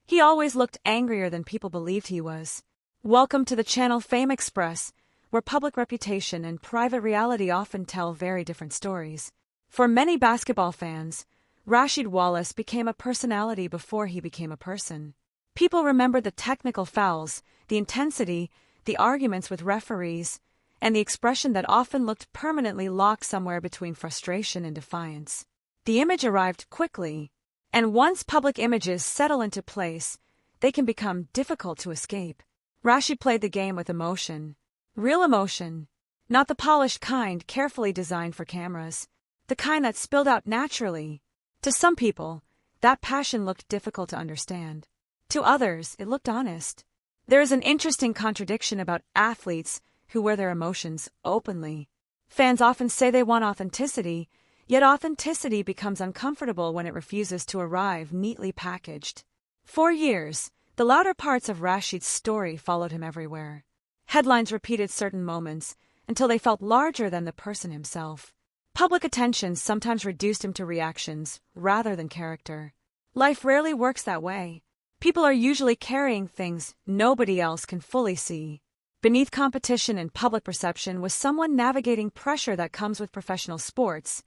He always looked angrier than people believed he was. Welcome to the channel Fame Express, where public reputation and private reality often tell very different stories. For many basketball fans, Rasheed Wallace became a personality before he became a person. People remembered the technical fouls, the intensity, the arguments with referees, and the expression that often looked permanently locked somewhere between frustration and defiance. The image arrived quickly, and once public images settle into place, they can become difficult to escape. Rasheed played the game with emotion. Real emotion. Not the polished kind carefully designed for cameras. The kind that spilled out naturally. To some people, that passion looked difficult to understand. To others, it looked honest. There is an interesting contradiction about athletes who wear their emotions openly. Fans often say they want authenticity, yet authenticity becomes uncomfortable when it refuses to arrive neatly packaged. For years, the louder parts of Rasheed's story followed him everywhere. Headlines repeated certain moments until they felt larger than the person himself. Public attention sometimes reduced him to reactions rather than character. Life rarely works that way. People are usually carrying things nobody else can fully see. Beneath competition and public perception was someone navigating pressure that comes with professional sports,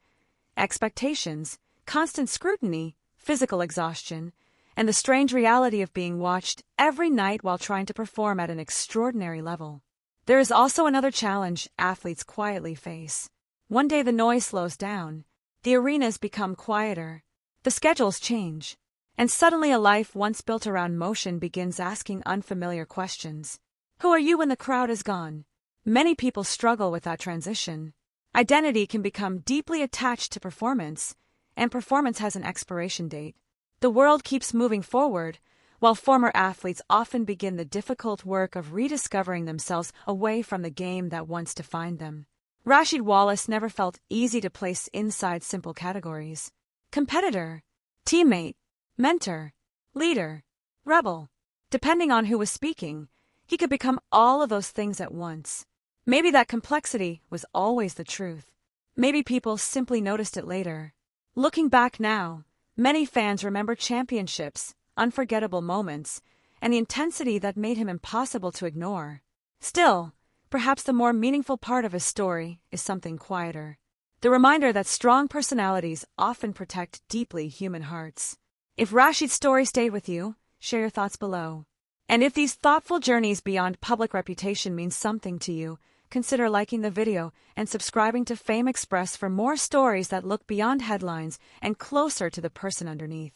expectations, constant scrutiny, physical exhaustion, and the strange reality of being watched every night while trying to perform at an extraordinary level. There is also another challenge athletes quietly face. One day the noise slows down, the arenas become quieter, the schedules change, and suddenly a life once built around motion begins asking unfamiliar questions. Who are you when the crowd is gone? Many people struggle with that transition. Identity can become deeply attached to performance, and performance has an expiration date. The world keeps moving forward, while former athletes often begin the difficult work of rediscovering themselves away from the game that once defined them. Rasheed Wallace never felt easy to place inside simple categories. Competitor, teammate, mentor, leader, rebel. Depending on who was speaking, he could become all of those things at once. Maybe that complexity was always the truth. Maybe people simply noticed it later. Looking back now, many fans remember championships, unforgettable moments, and the intensity that made him impossible to ignore. Still, perhaps the more meaningful part of his story is something quieter. The reminder that strong personalities often protect deeply human hearts. If Rasheed's story stayed with you, share your thoughts below. And if these thoughtful journeys beyond public reputation mean something to you, consider liking the video and subscribing to Fame Express for more stories that look beyond headlines and closer to the person underneath.